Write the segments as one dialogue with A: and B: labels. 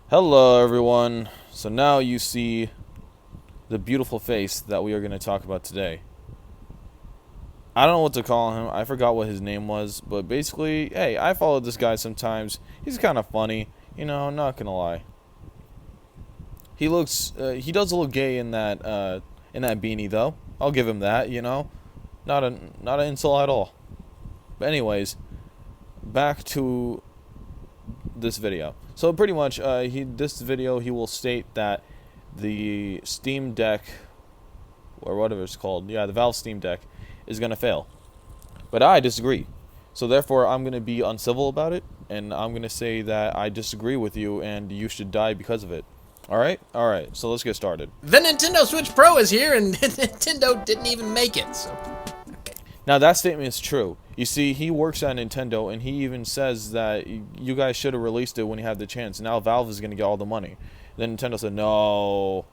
A: Hello everyone. So now you see the beautiful face that we are going to talk about today. I don't know what to call him. I forgot what his name was, but basically, hey, I follow this guy sometimes. He's kind of funny, you know, I'm not going to lie. He does look gay in that beanie though. I'll give him that, you know. Not an insult at all. But anyways, back to this video. So pretty much, this video he will state that the Steam Deck, or whatever it's called, yeah, the Valve Steam Deck, is gonna fail. But I disagree. So therefore, I'm gonna be uncivil about it, and I'm gonna say that I disagree with you, and you should die because of it. All right. So let's get started.
B: The Nintendo Switch Pro is here, and Nintendo didn't even make it. So, okay.
A: Now that statement is true. You see, he works at Nintendo, and he even says that you guys should have released it when you had the chance. Now Valve is going to get all the money. Then Nintendo said, no.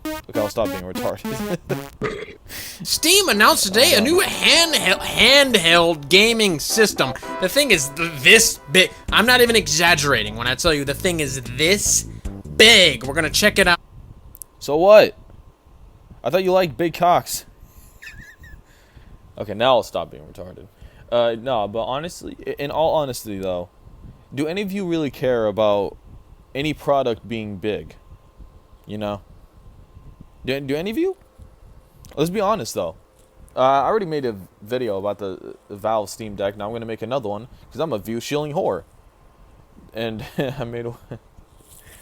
A: Okay, I'll stop being retarded.
B: Steam announced today a new handheld gaming system. The thing is this big. I'm not even exaggerating when I tell you the thing is this big. We're going to check it out.
A: So what? I thought you liked big cocks. Okay, now I'll stop being retarded. No, but honestly, in all honesty though, do any of you really care about any product being big? You know? Do any of you? Let's be honest though. I already made a video about the Valve Steam Deck. Now I'm going to make another one because I'm a view-shielding whore. And I made a...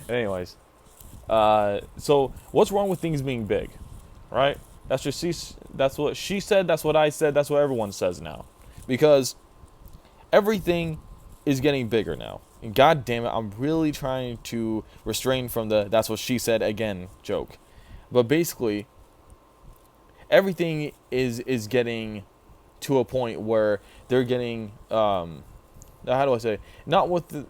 A: Anyways. So, what's wrong with things being big? Right? That's what she said, that's what I said, that's what everyone says now. Because everything is getting bigger now. And god damn it, I'm really trying to restrain from the that's what she said again joke. But basically, everything is getting to a point where they're getting how do I say? Not with the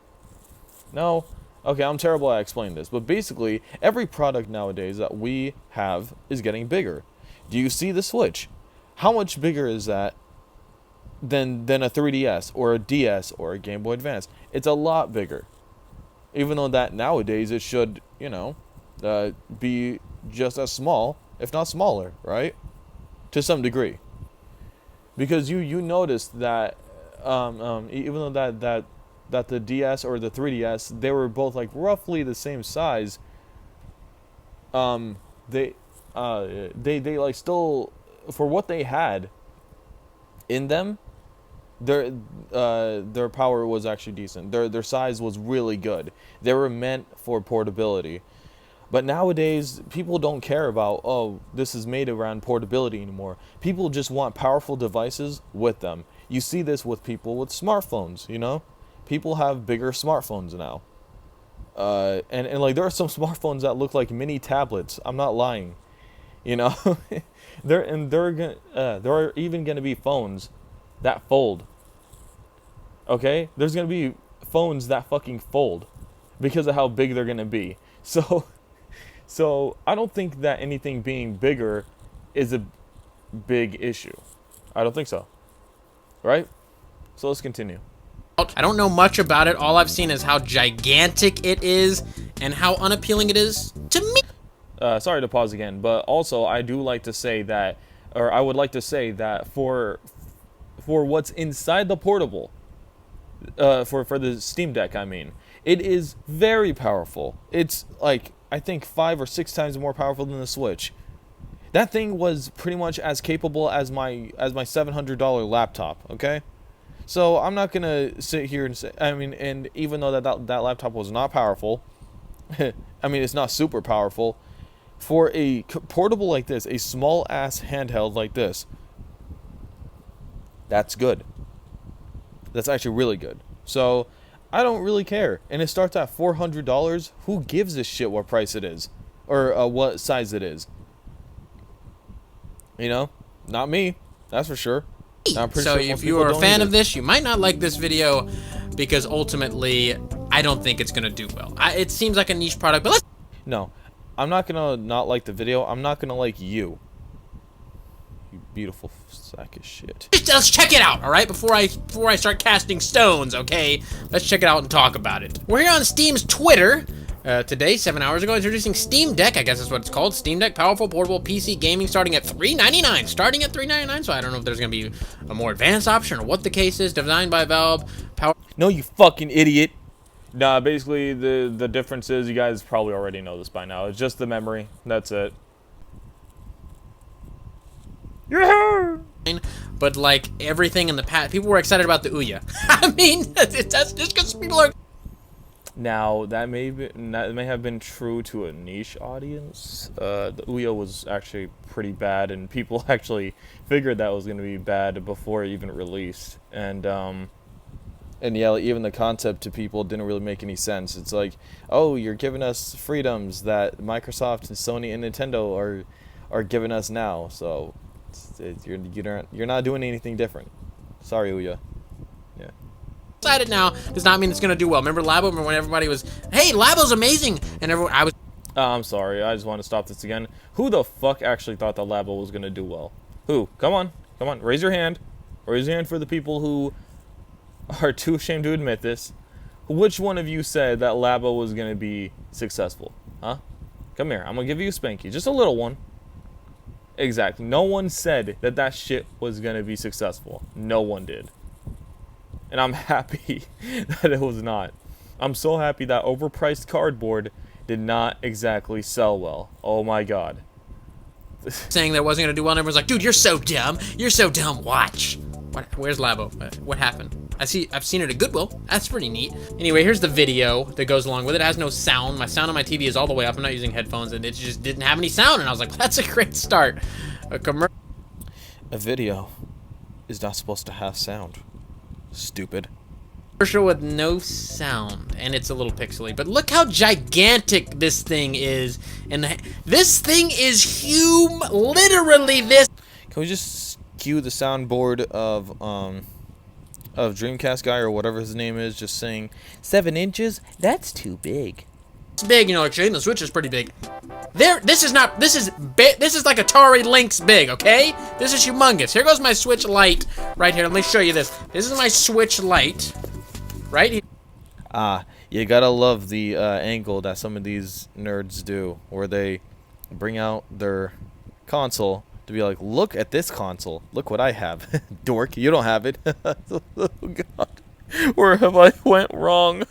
A: no. Okay, I'm terrible at explaining this, but basically every product nowadays that we have is getting bigger. Do you see the Switch? How much bigger is that than a 3DS or a DS or a Game Boy Advance? It's a lot bigger. Even though that nowadays it should, you know, be just as small, if not smaller, right? To some degree. Because you noticed that even though that the DS or the 3DS, they were both like roughly the same size, they like still, for what they had in them, their power was actually decent. Their size was really good. They were meant for portability. But nowadays, people don't care about, oh, this is made around portability anymore. People just want powerful devices with them. You see this with people with smartphones, you know? People have bigger smartphones now. And like, there are some smartphones that look like mini tablets. I'm not lying. You know? there are even going to be phones that fold. Okay? There's going to be phones that fucking fold because of how big they're going to be. So I don't think that anything being bigger is a big issue. I don't think so. Right? So let's continue.
B: I don't know much about it. All I've seen is how gigantic it is and how unappealing it is to me.
A: Sorry to pause again, but also I do like to say that, or I would like to say that for what's inside the portable, for the Steam Deck, I mean, it is very powerful. It's like, I think 5 or 6 times more powerful than the Switch. That thing was pretty much as capable as my $700 laptop, okay? So I'm not going to sit here and say, I mean, and even though that laptop was not powerful, I mean, it's not super powerful, for a portable like this, a small ass handheld like this, that's good. That's actually really good. So I don't really care. And it starts at $400. Who gives a shit what price it is? Or what size it is? You know? Not me. That's for sure.
B: So if you are a fan of this, you might not like this video because ultimately, I don't think it's going to do well. It seems like a niche product, but let's...
A: No. I'm not going to not like the video. I'm not going to like you. You beautiful sack of shit.
B: Let's check it out, all right? Before I start casting stones, okay? Let's check it out and talk about it. We're here on Steam's Twitter today, 7 hours ago, introducing Steam Deck. I guess that's what it's called. Steam Deck, powerful portable PC gaming, starting at $399. Starting at $399. So I don't know if there's gonna be a more advanced option or what the case is. Designed by Valve.
A: No, you fucking idiot. Nah, basically the difference is, you guys probably already know this by now. It's just the memory. That's it. Yeah.
B: But like everything in the past, people were excited about the Ouya. I mean, that's just because people are.
A: Now that may have been true to a niche audience. The Ouya was actually pretty bad, and people actually figured that was going to be bad before it even released. And yeah, like, even the concept to people didn't really make any sense. It's like, oh, you're giving us freedoms that Microsoft and Sony and Nintendo are giving us now. So you're not doing anything different. Sorry, Ouya. Yeah.
B: Excited now does not mean it's gonna do well. Remember Labo? Remember when everybody was, hey, Labo's amazing, and everyone, I was.
A: I'm sorry. I just want to stop this again. Who the fuck actually thought that Labo was gonna do well? Who? Come on, come on. Raise your hand. Raise your hand for the people who are too ashamed to admit this. Which one of you said that Labo was gonna be successful? Huh? Come here. I'm gonna give you a spanky, just a little one. Exactly. No one said that that shit was gonna be successful. No one did. And I'm happy that it was not. I'm so happy that overpriced cardboard did not exactly sell well. Oh my god.
B: Saying that it wasn't gonna do well, and everyone's like, dude, you're so dumb. You're so dumb. Watch. Where's Labo? What happened? I've seen it at Goodwill. That's pretty neat. Anyway, here's the video that goes along with it. It has no sound. My sound on my TV is all the way up. I'm not using headphones, and it just didn't have any sound. And I was like, well, that's a great start.
A: A video is not supposed to have sound. Stupid.
B: Commercial with no sound, and it's a little pixely. But look how gigantic this thing is, and this thing is huge. Literally, this.
A: Can we just cue the soundboard of Dreamcast guy or whatever his name is, just saying 7 inches? That's too big.
B: It's big, you know. Actually, the Switch is pretty big. This is not. This is big. This is like Atari Lynx big. Okay, this is humongous. Here goes my Switch Lite right here. Let me show you this. This is my Switch Lite, right here.
A: You gotta love the angle that some of these nerds do, where they bring out their console to be like, look at this console. Look what I have. Dork, you don't have it. Oh god, where have I went wrong?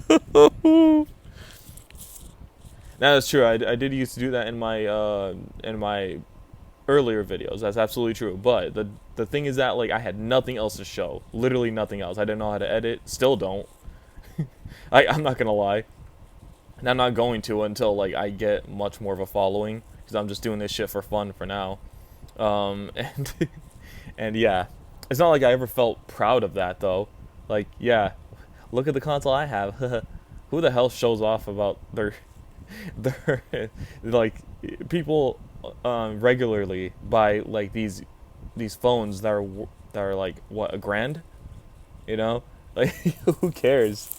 A: That is true. I did used to do that in my earlier videos. That's absolutely true. But the thing is that, like, I had nothing else to show. Literally nothing else. I didn't know how to edit. Still don't. I'm not gonna lie. And I'm not going to until, like, I get much more of a following, because I'm just doing this shit for fun for now. And yeah, it's not like I ever felt proud of that though. Like, yeah, look at the console I have. Who the hell shows off about their like, people regularly buy like these phones that are like, what, $1,000, you know? Like, who cares?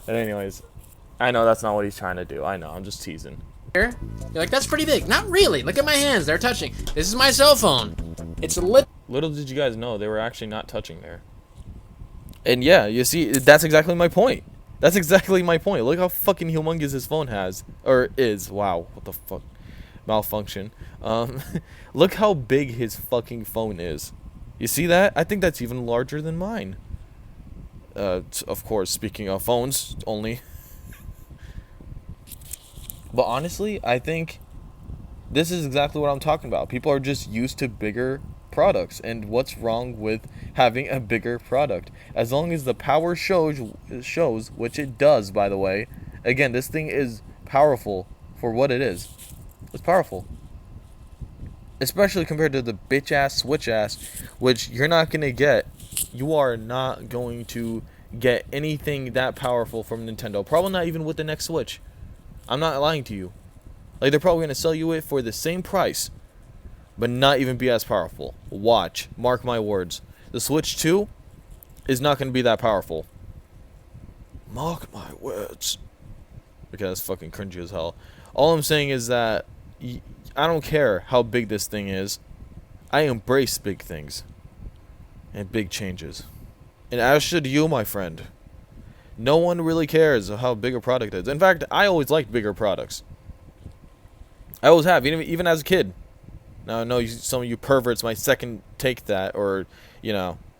A: But anyways, I know that's not what he's trying to do. I know, I'm just teasing.
B: You're like, that's pretty big. Not really. Look at my hands. They're touching. This is my cell phone. It's a
A: Little did you guys know they were actually not touching there. And yeah, you see, that's exactly my point. That's exactly my point. Look how fucking humongous his phone has. Or is. Wow. What the fuck? Malfunction. Look how big his fucking phone is. You see that? I think that's even larger than mine. Of course, speaking of phones only. But honestly, I think this is exactly what I'm talking about. People are just used to bigger products, and what's wrong with having a bigger product? As long as the power shows, which it does, by the way. Again, this thing is powerful for what it is. It's powerful. Especially compared to the bitch-ass Switch-ass, which you're not going to get. You are not going to get anything that powerful from Nintendo. Probably not even with the next Switch. I'm not lying to you. Like, they're probably going to sell you it for the same price, but not even be as powerful. Watch. Mark my words. The Switch 2 is not going to be that powerful. Mark my words. Okay, that's fucking cringy as hell. All I'm saying is that I don't care how big this thing is. I embrace big things and big changes. And as should you, my friend. No one really cares how big a product is. In fact, I always liked bigger products. I always have, even as a kid. Now, I know some of you perverts might second take that, or,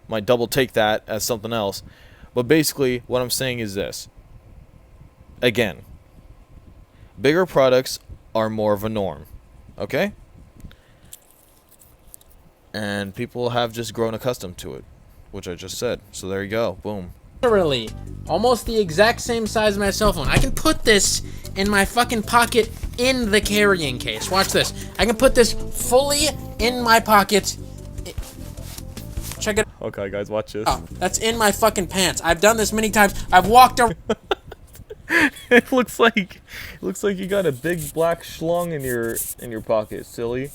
A: might double take that as something else. But basically, what I'm saying is this. Again, bigger products are more of a norm. Okay? And people have just grown accustomed to it, which I just said. So there you go. Boom.
B: Literally, almost the exact same size as my cell phone. I can put this in my fucking pocket in the carrying case. Watch this. I can put this fully in my pocket. Check it.
A: Okay, guys, watch this.
B: Oh, that's in my fucking pants. I've done this many times. I've walked around.
A: It looks like you got a big black schlong in your pocket, silly.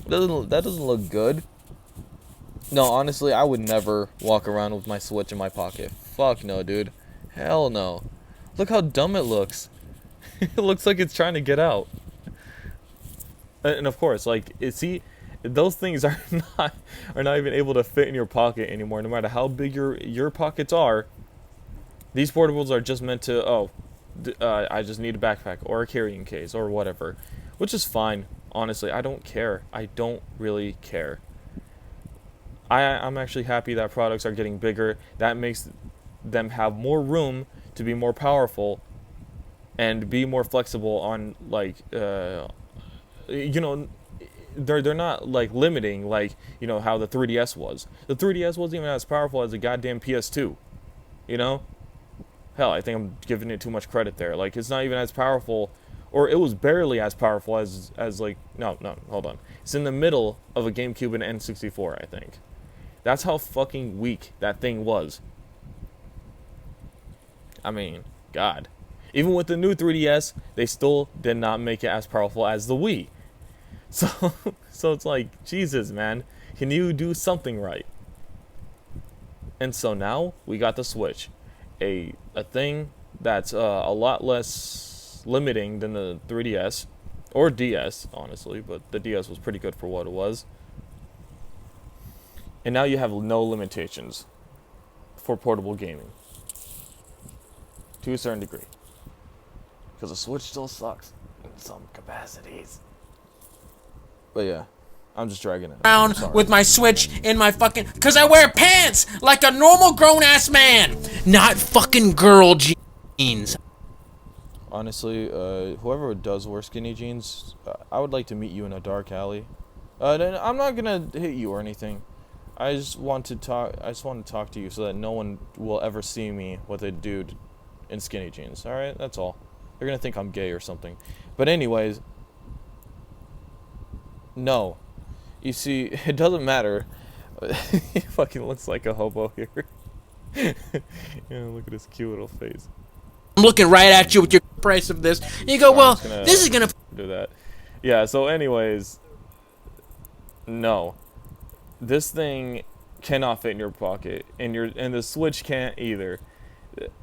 A: That doesn't look good. No, honestly, I would never walk around with my Switch in my pocket. Fuck no, dude. Hell no. Look how dumb it looks. It looks like it's trying to get out. And of course, those things are not even able to fit in your pocket anymore. No matter how big your pockets are, these portables are just meant to. I just need a backpack or a carrying case or whatever, which is fine. Honestly, I don't care. I don't really care. I'm actually happy that products are getting bigger. That makes them have more room to be more powerful and be more flexible on they're not limiting how the 3DS was. The 3DS wasn't even as powerful as the goddamn PS2. Hell, I think I'm giving it too much credit there. It's not even as powerful, or it was barely as powerful as no, hold on. It's in the middle of a GameCube and N64, I think. That's how fucking weak that thing was. I mean, God. Even with the new 3DS, they still did not make it as powerful as the Wii. So it's like, Jesus, man. Can you do something right? And so now, we got the Switch. A thing that's a lot less limiting than the 3DS. Or DS, honestly. But the DS was pretty good for what it was. And now you have no limitations for portable gaming. To a certain degree. Because the Switch still sucks in some capacities. But yeah, I'm just dragging it.
B: Around with my Switch in my fucking... Because I wear pants like a normal grown-ass man. Not fucking girl jeans.
A: Honestly, whoever does wear skinny jeans, I would like to meet you in a dark alley. I'm not gonna hit you or anything. I just want to talk to you so that no one will ever see me with a dude in skinny jeans. Alright, that's all. They're gonna think I'm gay or something. But anyways, no. You see, it doesn't matter. He fucking looks like a hobo here. Look at his cute little face.
B: I'm looking right at you with your price of this. And you go, well, this is gonna
A: do that. Yeah, so anyways, no. This thing cannot fit in your pocket, and the Switch can't either.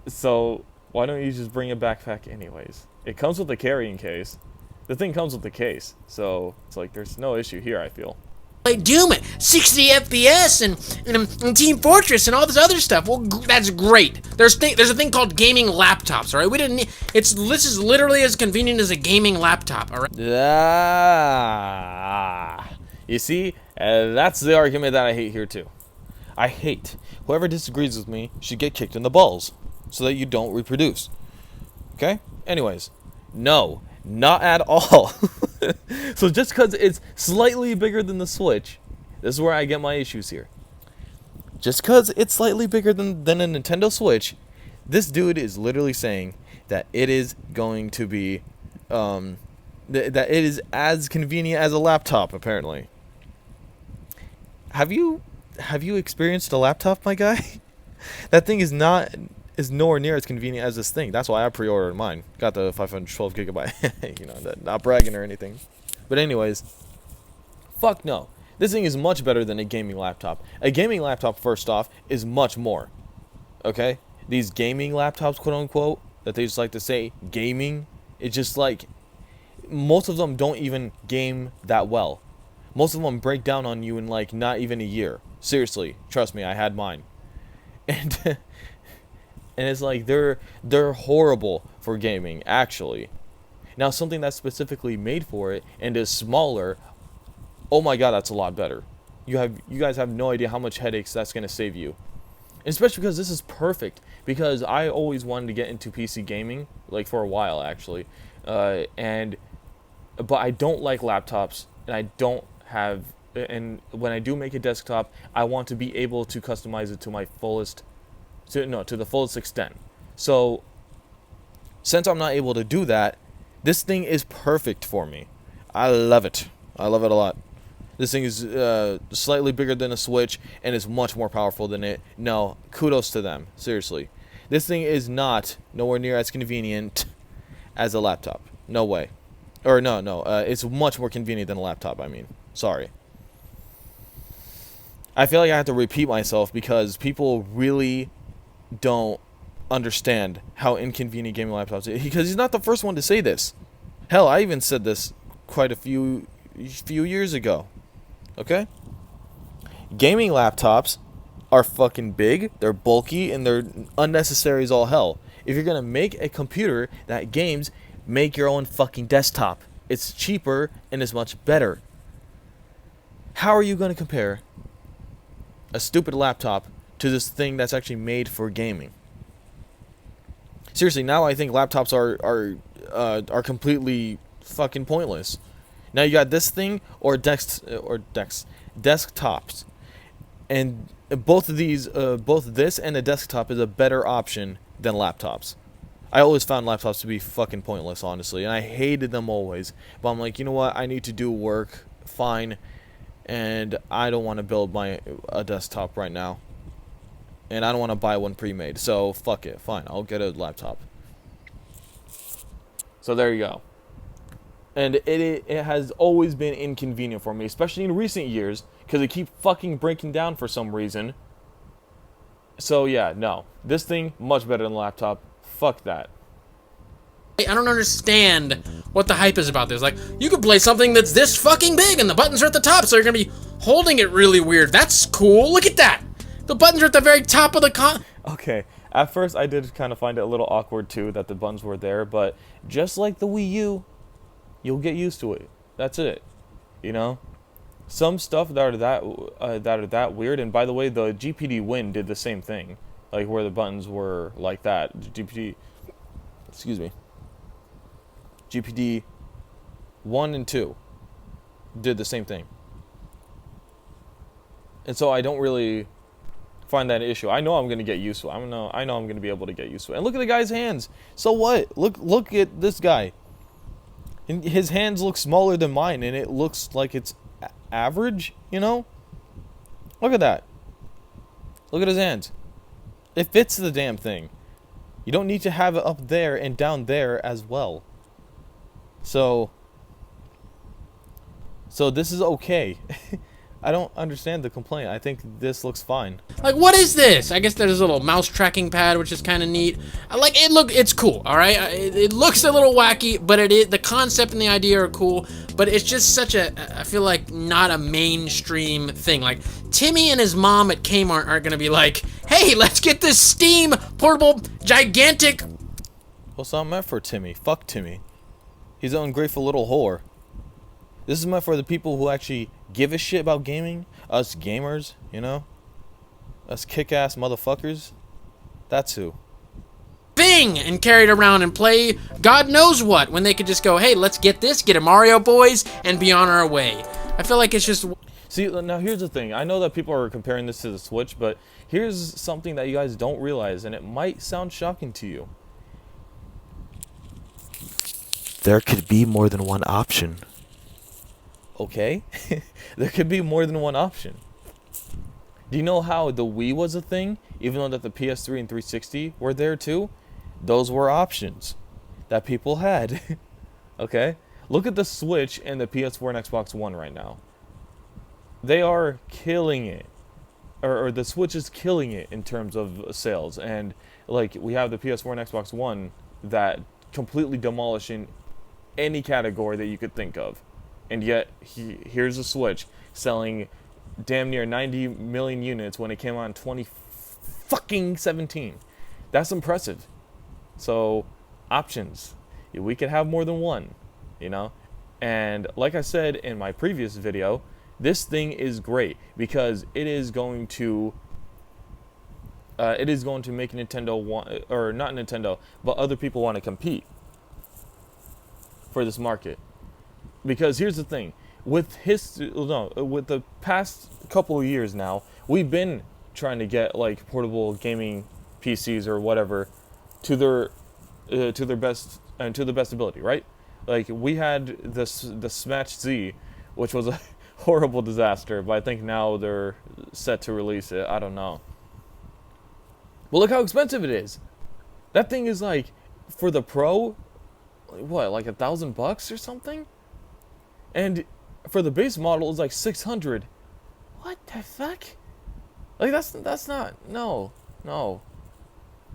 A: So why don't you just bring a backpack anyways? It comes with a carrying case. The thing comes with the case, so it's like there's no issue here, I feel.
B: Like Doom at 60 FPS and Team Fortress and all this other stuff. Well, that's great. There's a thing called gaming laptops, all right? This is literally as convenient as a gaming laptop, all right?
A: You see, that's the argument that I hate here too. I hate whoever disagrees with me should get kicked in the balls so that you don't reproduce. Okay? Anyways, no, not at all. So just because it's slightly bigger than the Switch, this is where I get my issues here. Just because it's slightly bigger than a Nintendo Switch, this dude is literally saying that it is going to be, that it is as convenient as a laptop, apparently. Have you experienced a laptop, my guy? That thing is nowhere near as convenient as this thing. That's why I pre-ordered mine. Got the 512 gigabyte. Not bragging or anything. But anyways, fuck no. This thing is much better than a gaming laptop. A gaming laptop, first off, is much more. Okay? These gaming laptops, quote unquote, that they just like to say gaming, it's just like most of them don't even game that well. Most of them break down on you in like not even a year. Seriously, trust me, I had mine. And and it's like they're horrible for gaming, actually. Now something that's specifically made for it and is smaller, oh my god, that's a lot better. You guys have no idea how much headaches that's gonna save you. And especially because this is perfect. Because I always wanted to get into PC gaming, like for a while actually, but I don't like laptops, and I don't have. And when I do make a desktop, I want to be able to customize it to my fullest, to the fullest extent. So, since I'm not able to do that, this thing is perfect for me. I love it. I love it a lot. This thing is slightly bigger than a Switch, and is much more powerful than it. No, kudos to them. Seriously. This thing is nowhere near as convenient as a laptop. No way. Or no. It's much more convenient than a laptop, I mean. Sorry. I feel like I have to repeat myself because people really don't understand how inconvenient gaming laptops are. Because he's not the first one to say this. Hell, I even said this quite a few years ago. Okay? Gaming laptops are fucking big, they're bulky, and they're unnecessary as all hell. If you're gonna make a computer that games, make your own fucking desktop. It's cheaper and is much better. How are you gonna compare a stupid laptop to this thing that's actually made for gaming? Seriously, now I think laptops are completely fucking pointless. Now you got this thing or desktops, and both of these, both this and a desktop is a better option than laptops. I always found laptops to be fucking pointless, honestly, and I hated them always. But I'm like, you know what? I need to do work, fine, and I don't want to build a desktop right now, and I don't want to buy one pre-made. So fuck it, fine. I'll get a laptop. So there you go. And it has always been inconvenient for me, especially in recent years, because it keeps fucking breaking down for some reason. So yeah, no. This thing, much better than the laptop. Fuck that.
B: I don't understand what the hype is about this. Like, you could play something that's this fucking big and the buttons are at the top, so you're gonna be holding it really weird. That's cool. Look at that. The buttons are at the very top of the
A: Okay, at first I did kind of find it a little awkward too that the buttons were there, but just like the Wii U, you'll get used to it. That's it. You know? Some stuff that are that weird, and by the way, the GPD Win did the same thing. Like where the buttons were like that. GPD 1 and 2 did the same thing. And so I don't really find that an issue. I know I'm going to get used to it. I know I'm going to be able to get used to it. And look at the guy's hands. So what? Look at this guy. And his hands look smaller than mine, and it looks like it's average, you know? Look at that. Look at his hands. It fits the damn thing. You don't need to have it up there and down there as well. So this is okay. I don't understand the complaint. I think this looks fine.
B: Like, what is this? I guess there's a little mouse tracking pad, which is kind of neat. I like it. It's cool. All right, it looks a little wacky, but the concept and the idea are cool. But it's just such I feel like not a mainstream thing. Like Timmy and his mom at Kmart aren't gonna be like, hey, let's get this Steam portable gigantic.
A: Well, it's not meant for Timmy. Fuck Timmy. He's an ungrateful little whore. This is meant for the people who actually give a shit about gaming. Us gamers, you know? Us kick-ass motherfuckers. That's who.
B: Thing and carry it around and play God knows what when they could just go, hey, let's get this, get a Mario Boys, and be on our way. I feel like it's just...
A: See, now here's the thing. I know that people are comparing this to the Switch, but here's something that you guys don't realize, and it might sound shocking to you. There could be more than one option. Okay? There could be more than one option. Do you know how the Wii was a thing, even though that the PS3 and 360 were there too? Those were options that people had. Okay? Look at the Switch and the PS4 and Xbox One right now. They are killing it. Or the Switch is killing it in terms of sales. And like we have the PS4 and Xbox One that completely demolishing any category that you could think of. and yet here's a Switch selling damn near 90 million units when it came out in 2017. That's impressive. So, options. We could have more than one, you know? And like I said in my previous video, this thing is great because it is going to make Nintendo want, or not Nintendo, but other people want to compete for this market. Because here's the thing, with the past couple of years now, we've been trying to get like portable gaming PCs or whatever to their best and to the best ability, right? Like we had the Smash Z, which was a horrible disaster, but I think now they're set to release it. I don't know. But look how expensive it is. That thing is like, for the Pro, what, like $1,000 or something? And for the base model, it's like 600. What the fuck? Like that's not, no, not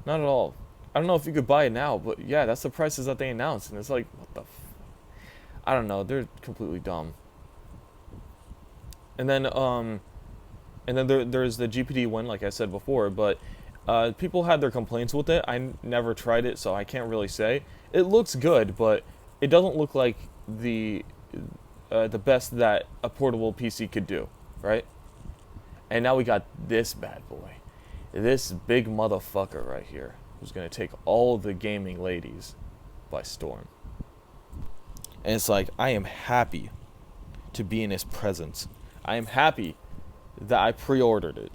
A: at all. I don't know if you could buy it now, but yeah, that's the prices that they announced, and it's like, what the I don't know, they're completely dumb. And then there's the GPD one, like I said before, but people had their complaints with it. I never tried it, so I can't really say. It looks good, but it doesn't look like the best that a portable PC could do, right? And now we got this bad boy, this big motherfucker right here, who's gonna take all the gaming ladies by storm. And it's like, I am happy to be in his presence. I am happy that I pre-ordered it.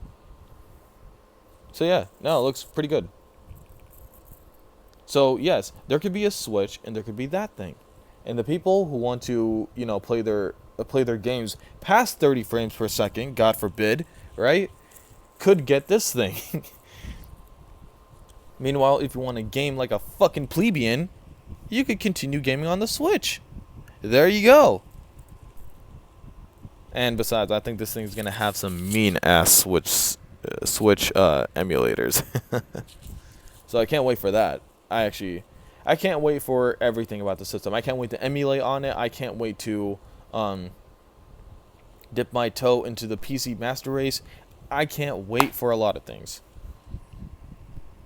A: So yeah, no, it looks pretty good. So yes, there could be a Switch and there could be that thing. And the people who want to, you know, play their games past 30 frames per second, God forbid, right? Could get this thing. Meanwhile, if you want to game like a fucking plebeian, you could continue gaming on the Switch. There you go. And besides, I think this thing's gonna have some mean ass Switch emulators. So I can't wait for that. I can't wait for everything about the system. I can't wait to emulate on it. I can't wait to dip my toe into the PC Master Race. I can't wait for a lot of things.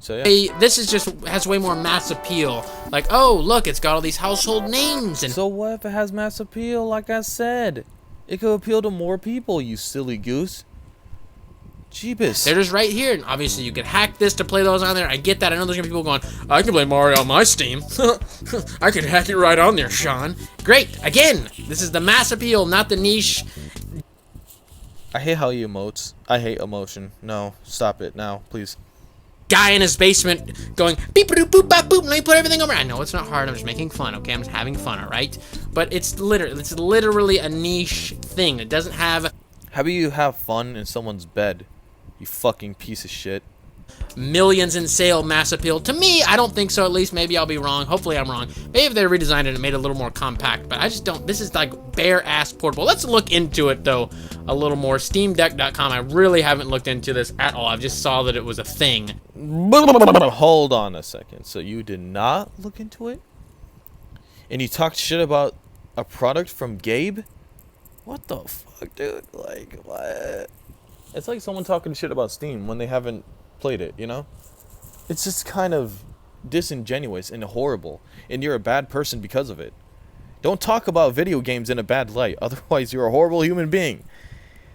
A: So yeah.
B: This is just has way more mass appeal. Like, oh look, it's got all these household names. And
A: so what if it has mass appeal? Like I said, it could appeal to more people. You silly goose. Jeebus.
B: They're just right here, and obviously you can hack this to play those on there. I get that. I know there's gonna be people going, I can play Mario on my Steam. I can hack it right on there, Sean. Great. Again, this is the mass appeal, not the niche.
A: I hate how he emotes. I hate emotion. No, stop it now, please.
B: Guy in his basement going beep boop boop bop boop. Let me put everything over. I know it's not hard. I'm just making fun. Okay, I'm just having fun. All right, but it's literally a niche thing. It doesn't have.
A: How about you have fun in someone's bed? You fucking piece of shit.
B: Millions in sale mass appeal. To me, I don't think so. At least maybe I'll be wrong. Hopefully I'm wrong. Maybe if they redesigned it and made it a little more compact, but I just don't. This is like bare ass portable. Let's look into it though a little more. SteamDeck.com. I really haven't looked into this at all. I just saw that it was a thing.
A: Hold on a second. So you did not look into it? And you talked shit about a product from Gabe? What the fuck, dude? Like, what? It's like someone talking shit about Steam when they haven't played it, you know? It's just kind of disingenuous and horrible, and you're a bad person because of it. Don't talk about video games in a bad light, otherwise you're a horrible human being.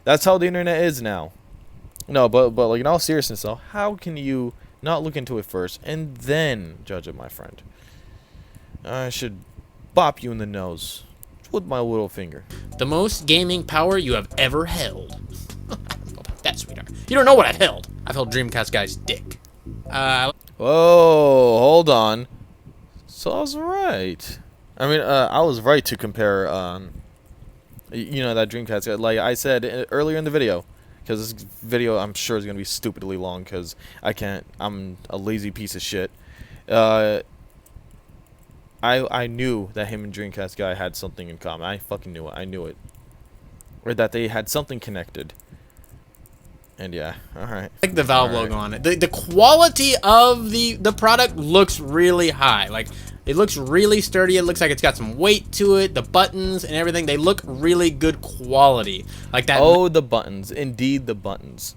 A: That's how the internet is now. No, but like in all seriousness though, how can you not look into it first and then judge it, my friend? I should bop you in the nose with my little finger.
B: The most gaming power you have ever held. That sweetheart. You don't know what I've held. I've held Dreamcast guy's dick.
A: Whoa, hold on. So I was right. I mean, I was right to compare, you know, that Dreamcast guy. Like I said earlier in the video, because this video I'm sure is going to be stupidly long because I'm a lazy piece of shit. I knew that him and Dreamcast guy had something in common. I fucking knew it. I knew it. Or that they had something connected. And yeah, all right.
B: Like the Valve logo on it. The quality of the product looks really high. Like, it looks really sturdy. It looks like it's got some weight to it. The buttons and everything, they look really good quality. Like that.
A: Oh, the buttons. Indeed, the buttons.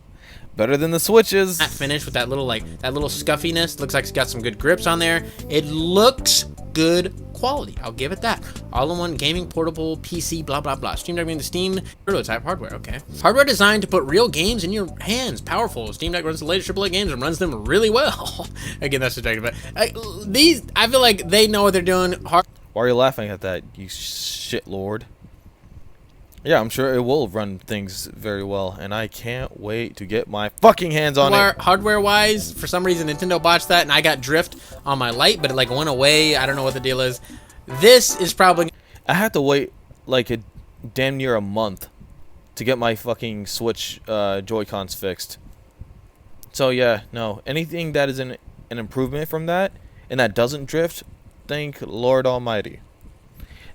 A: Better than the switches.
B: That finish with that little scuffiness. Looks like it's got some good grips on there. It looks good quality. I'll give it that. All-in-one gaming portable PC, blah blah blah. Steam Deck means the Steam prototype hardware. Okay. Hardware designed to put real games in your hands. Powerful. Steam Deck runs the latest AAA games and runs them really well. Again, that's subjective, but I feel like they know what they're doing.
A: Why are you laughing at that, you shit lord? Yeah, I'm sure it will run things very well, and I can't wait to get my fucking hands on it.
B: Hardware-wise, for some reason, Nintendo botched that, and I got drift on my light, but it like went away. I don't know what the deal is. This is probably...
A: I had to wait like a damn near a month to get my fucking Switch Joy-Cons fixed. So yeah, no, anything that is an improvement from that, and that doesn't drift, thank Lord Almighty.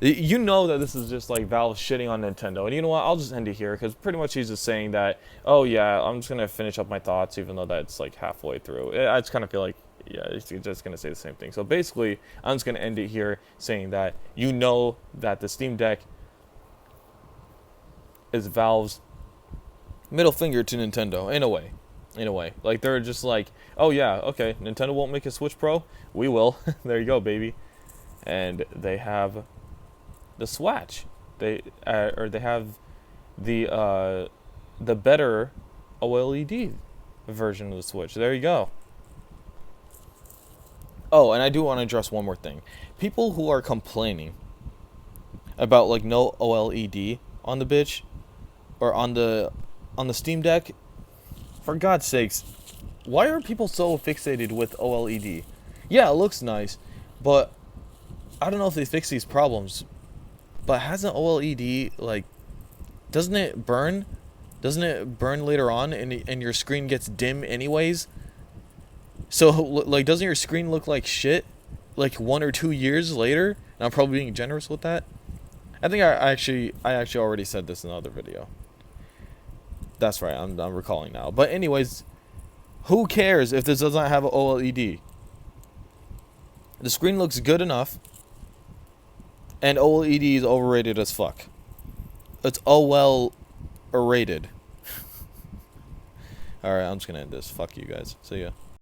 A: You know that this is just like Valve shitting on Nintendo. And you know what? I'll just end it here because pretty much he's just saying that, oh yeah, I'm just going to finish up my thoughts even though that's like halfway through. I just kind of feel like, yeah, he's just going to say the same thing. So basically, I'm just going to end it here saying that you know that the Steam Deck is Valve's middle finger to Nintendo in a way. In a way. Like they're just like, oh yeah, okay, Nintendo won't make a Switch Pro? We will. There you go, baby. And they have... the Swatch, they have the better OLED version of the Switch. There you go. Oh, and I do want to address one more thing. People who are complaining about like no OLED on the bitch or on the Steam Deck, for God's sakes, why are people so fixated with OLED? Yeah, it looks nice, but I don't know if they fix these problems. But hasn't OLED, like, doesn't it burn? Doesn't it burn later on and your screen gets dim anyways? So, like, doesn't your screen look like shit, like, 1 or 2 years later? And I'm probably being generous with that. I think I actually already said this in another video. That's right, I'm recalling now. But anyways, who cares if this doesn't have OLED? The screen looks good enough. And OLED is overrated as fuck. It's OL rated. Alright, I'm just gonna end this. Fuck you guys. See ya.